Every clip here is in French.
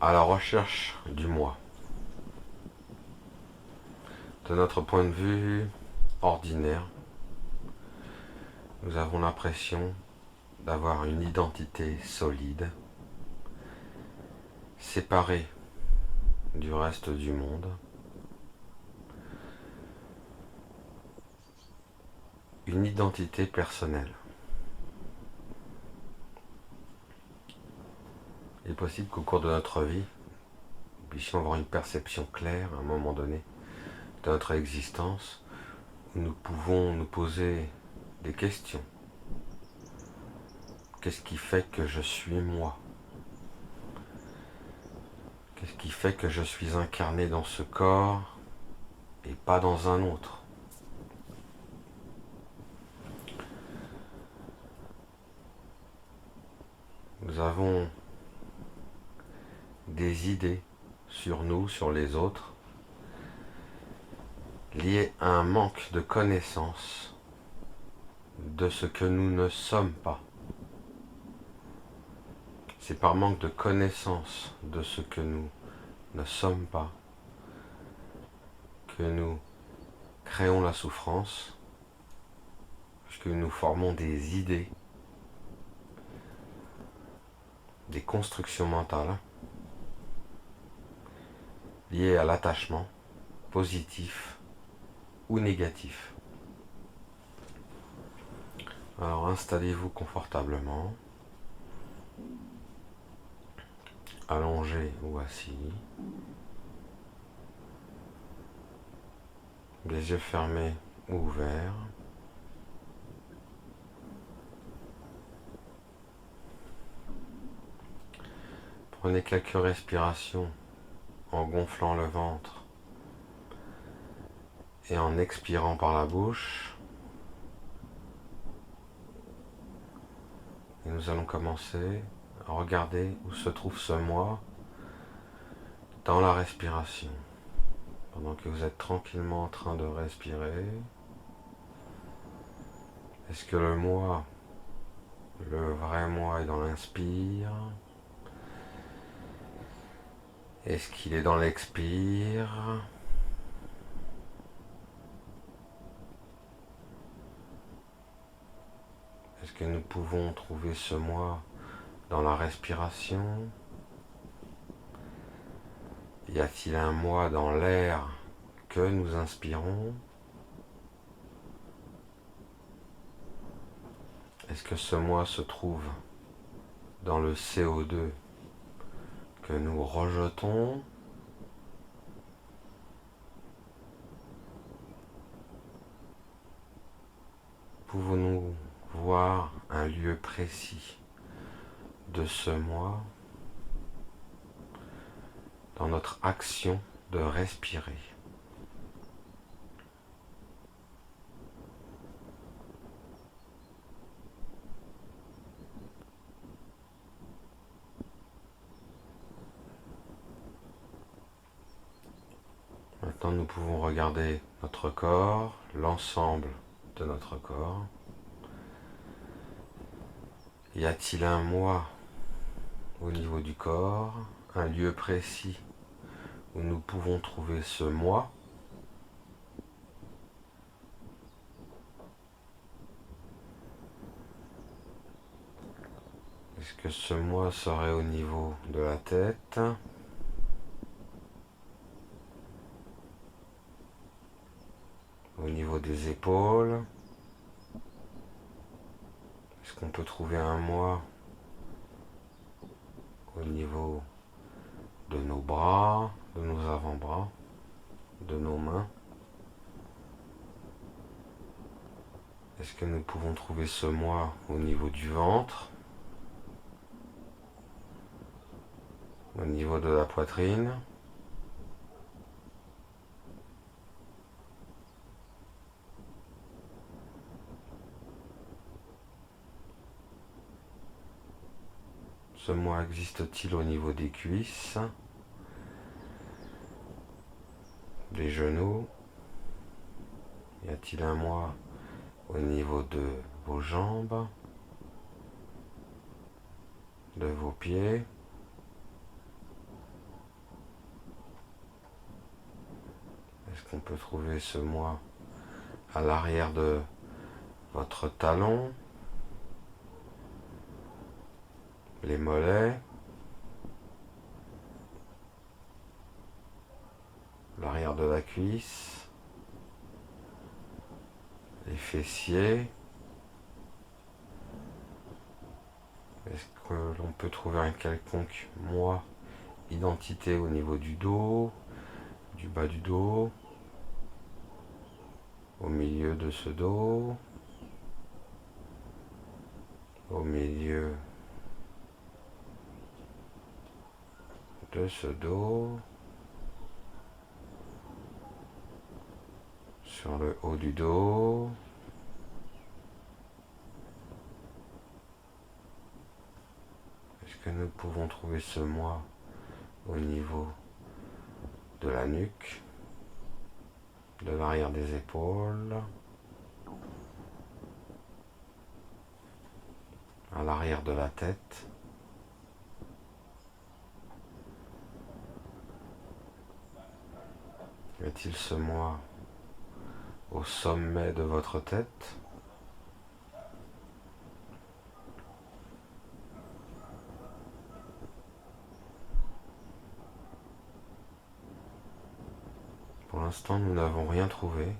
à la recherche du moi. De notre point de vue ordinaire, nous avons l'impression d'avoir une identité solide, séparée du reste du monde, une identité personnelle. Il est possible qu'au cours de notre vie, nous puissions avoir une perception claire à un moment donné de notre existence, où nous pouvons nous poser des questions. Qu'est-ce qui fait que je suis moi? Qu'est-ce qui fait que je suis incarné dans ce corps et pas dans un autre? Nous avons des idées sur nous, sur les autres, liées à un manque de connaissance de ce que nous ne sommes pas. C'est par manque de connaissance de ce que nous ne sommes pas que nous créons la souffrance, puisque nous formons des idées, des constructions mentales liées à l'attachement, positif ou négatif. Alors installez-vous confortablement, allongé ou assis, les yeux fermés ou ouverts. Prenez quelques respirations en gonflant le ventre et en expirant par la bouche. Et nous allons commencer à regarder où se trouve ce moi dans la respiration. Pendant que vous êtes tranquillement en train de respirer, est-ce que le moi, le vrai moi, est dans l'inspire? Est-ce qu'il est dans l'expire? Est-ce que nous pouvons trouver ce moi dans la respiration? Y a-t-il un moi dans l'air que nous inspirons? Est-ce que ce moi se trouve dans le CO2 que nous rejetons? Pouvons-nous voir un lieu précis de ce moi dans notre action de respirer? Maintenant, nous pouvons regarder notre corps, l'ensemble de notre corps. Y a-t-il un moi au niveau du corps, un lieu précis où nous pouvons trouver ce moi? Est-ce que ce moi serait au niveau de la tête? Au niveau des épaules? Est-ce qu'on peut trouver un moi au niveau de nos bras, de nos avant-bras, de nos mains? Est-ce que nous pouvons trouver ce moi au niveau du ventre, au niveau de la poitrine? Ce moi existe-t-il au niveau des cuisses, des genoux? Y a-t-il un moi au niveau de vos jambes, de vos pieds? qu'on peut trouver ce moi à l'arrière de votre talon, les mollets, l'arrière de la cuisse, les fessiers? Est-ce que l'on peut trouver un quelconque moi, identité au niveau du dos, du bas du dos, au milieu de ce dos, au milieu de ce dos, sur le haut du dos? Est-ce que nous pouvons trouver ce moi au niveau de la nuque, de l'arrière des épaules, à l'arrière de la tête? Y a-t-il ce moi au sommet de votre tête? Pour l'instant, nous n'avons rien trouvé.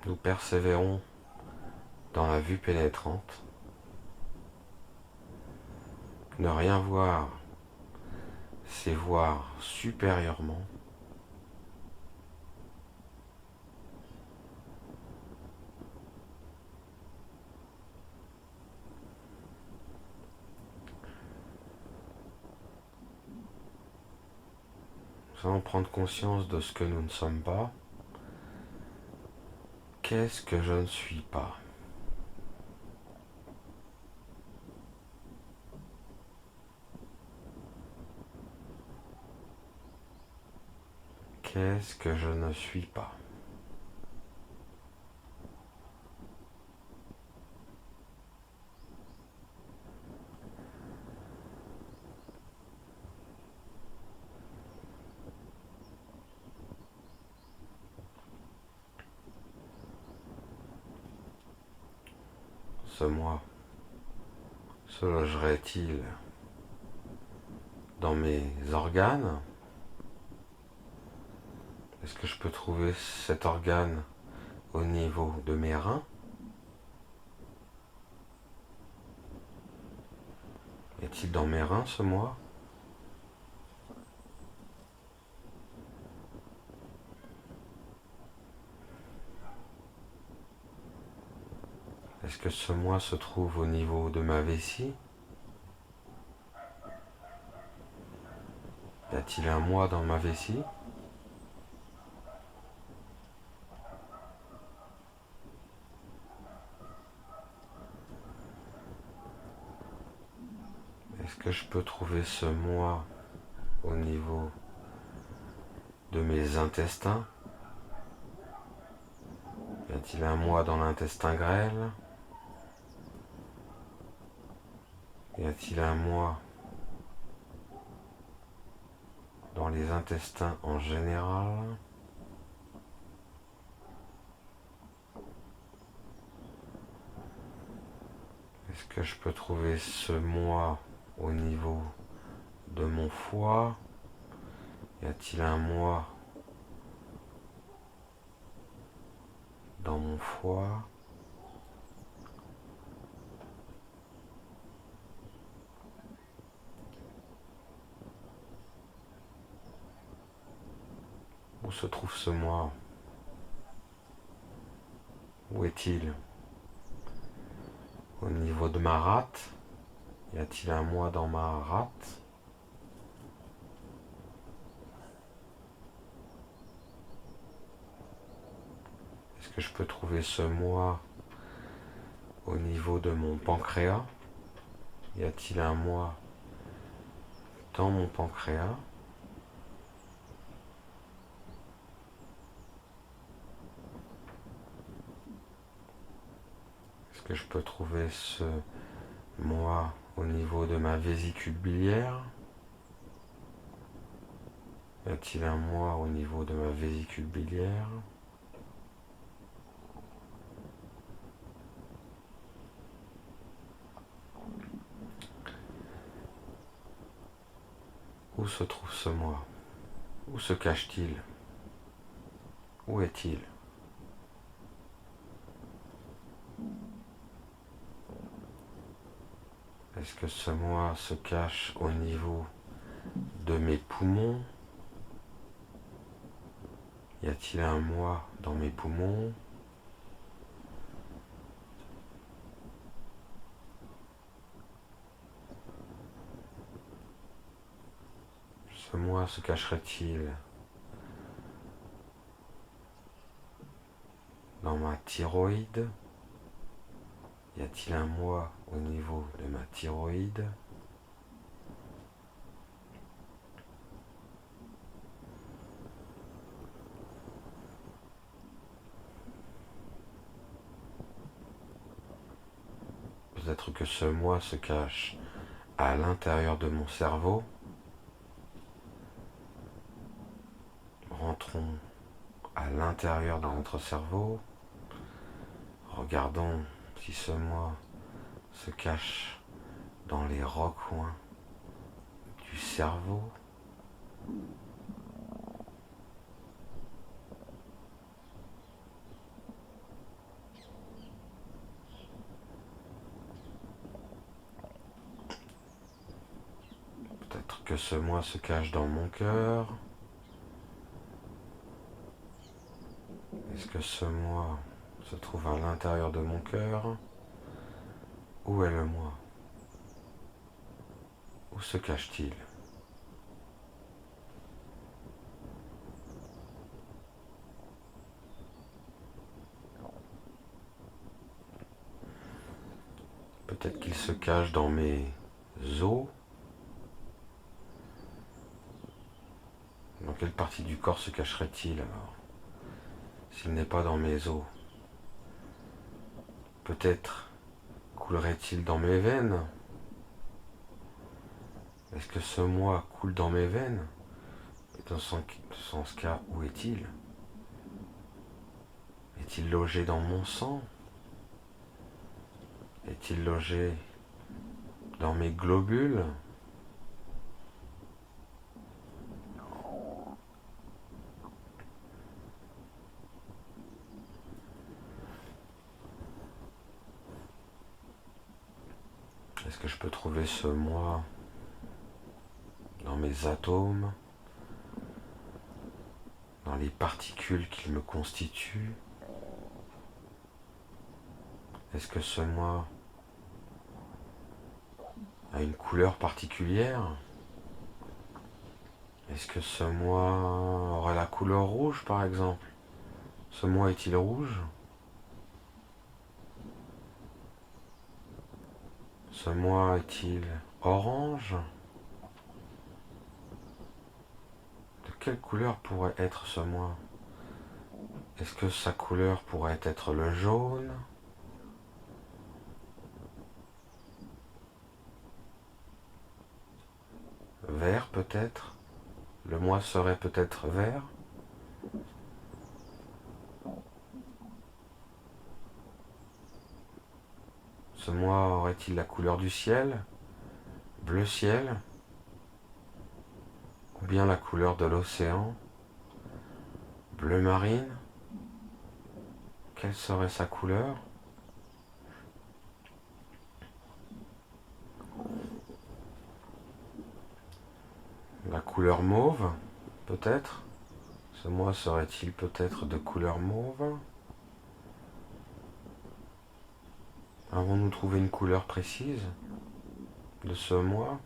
Nous persévérons dans la vue pénétrante. Ne rien voir, c'est voir supérieurement. Nous allons prendre conscience de ce que nous ne sommes pas. Qu'est-ce que je ne suis pas? Qu'est-ce que je ne suis pas? Ce moi se logerait-il dans mes organes? Est-ce que je peux trouver cet organe au niveau de mes reins? Y a-t-il dans mes reins ce moi? Est-ce que ce moi se trouve au niveau de ma vessie? Y a-t-il un moi dans ma vessie? Est-ce que je peux trouver ce moi au niveau de mes intestins? Y a-t-il un moi dans l'intestin grêle? Y a-t-il un moi dans les intestins en général? Est-ce que je peux trouver ce moi au niveau de mon foie? Y a-t-il un moi dans mon foie? Où se trouve ce moi? Où est-il? Au niveau de ma rate? Y a-t-il un moi dans ma rate? Est-ce que je peux trouver ce moi au niveau de mon pancréas? Y a-t-il un moi dans mon pancréas? Est-ce que je peux trouver ce moi au niveau de ma vésicule biliaire? Y a-t-il un moi au niveau de ma vésicule biliaire? Où se trouve ce moi? Où se cache-t-il? Où est-il? Est-ce que ce moi se cache au niveau de mes poumons? Y a-t-il un moi dans mes poumons? Ce moi se cacherait-il dans ma thyroïde? Y a-t-il un moi au niveau de ma thyroïde? Peut-être que ce moi se cache à l'intérieur de mon cerveau. Rentrons à l'intérieur de notre cerveau. Regardons si ce moi se cache dans les recoins du cerveau. Peut-être que ce moi se cache dans mon cœur. Est-ce que ce moi se trouve à l'intérieur de mon cœur? Où est le moi? Où se cache-t-il? Peut-être qu'il se cache dans mes os. Dans quelle partie du corps se cacherait-il alors? S'il n'est pas dans mes os, peut-être coulerait-il dans mes veines? Est-ce que ce moi coule dans mes veines? Et dans ce cas, où est-il? Est-il logé dans mon sang? Est-il logé dans mes globules? Est-ce que je peux trouver ce moi dans mes atomes, dans les particules qui me constituent? Est-ce que ce moi a une couleur particulière? Est-ce que ce moi aurait la couleur rouge par exemple? Ce moi est-il rouge? Ce moi est-il orange? De quelle couleur pourrait être ce moi? Est-ce que sa couleur pourrait être le jaune? Vert peut-être? Le moi serait peut-être vert? Ce moi aurait-il la couleur du ciel? Bleu ciel? Ou bien la couleur de l'océan? Bleu marine? Quelle serait sa couleur? La couleur mauve, peut-être? Ce moi serait-il peut-être de couleur mauve? Avons-nous trouvé une couleur précise de ce moi?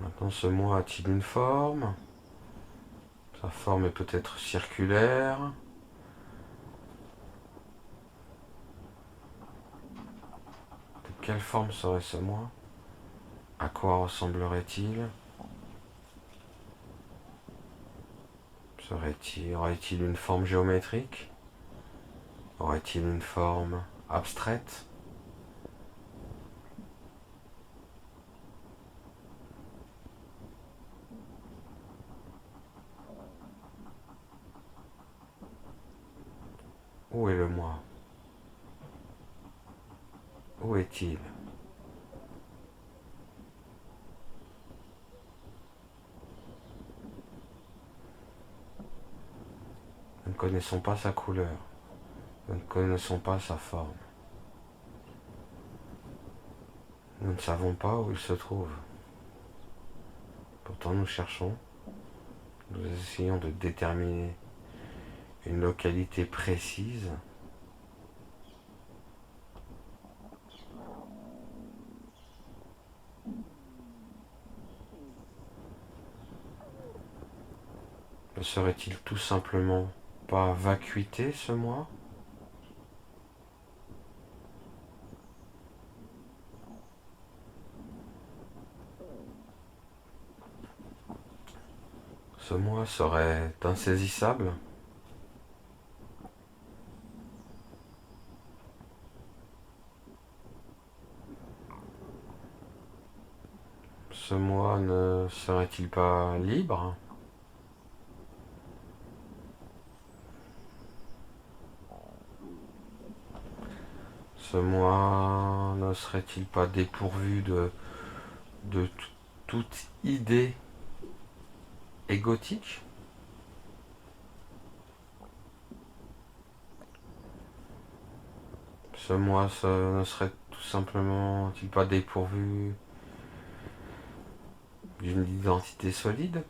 Maintenant, ce moi a-t-il une forme? Sa forme est peut-être circulaire. De quelle forme serait ce moi? À quoi ressemblerait-il? Aurait-il une forme géométrique? Aurait-il une forme abstraite? Où est le moi? Où est-il? Nous ne connaissons pas sa couleur, nous ne connaissons pas sa forme. Nous ne savons pas où il se trouve. Pourtant nous cherchons, nous essayons de déterminer une localité précise. Ne serait-il tout simplement pas vacuité, ce moi? Ce moi serait insaisissable? Ce moi ne serait-il pas libre? Ce moi ne serait-il pas dépourvu de toute idée égotique? Ce moi ne serait tout simplement-il pas dépourvu d'une identité solide?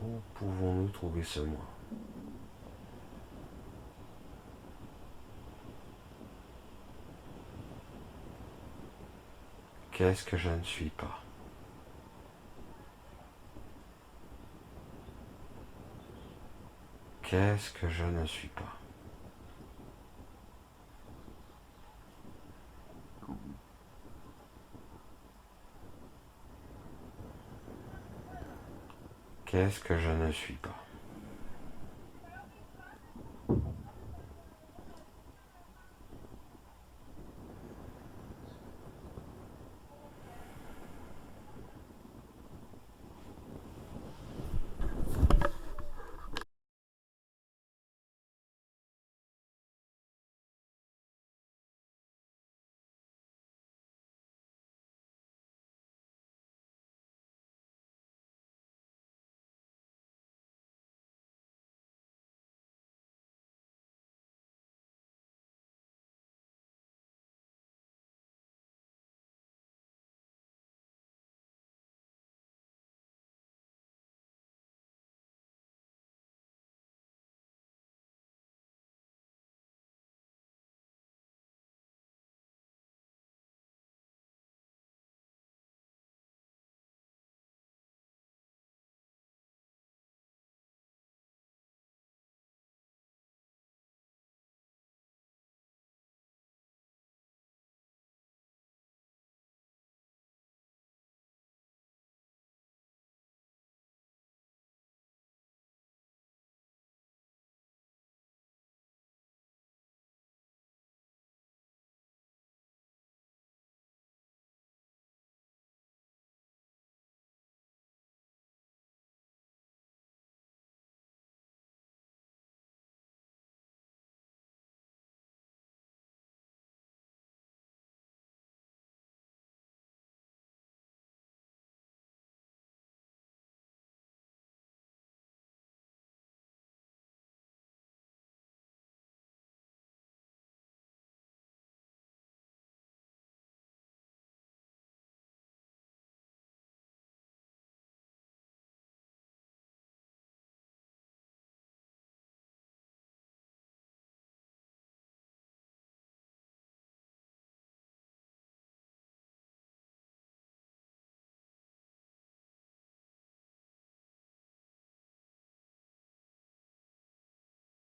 Où pouvons-nous trouver ce moi? Qu'est-ce que je ne suis pas? Qu'est-ce que je ne suis pas? Qu'est-ce que je ne suis pas?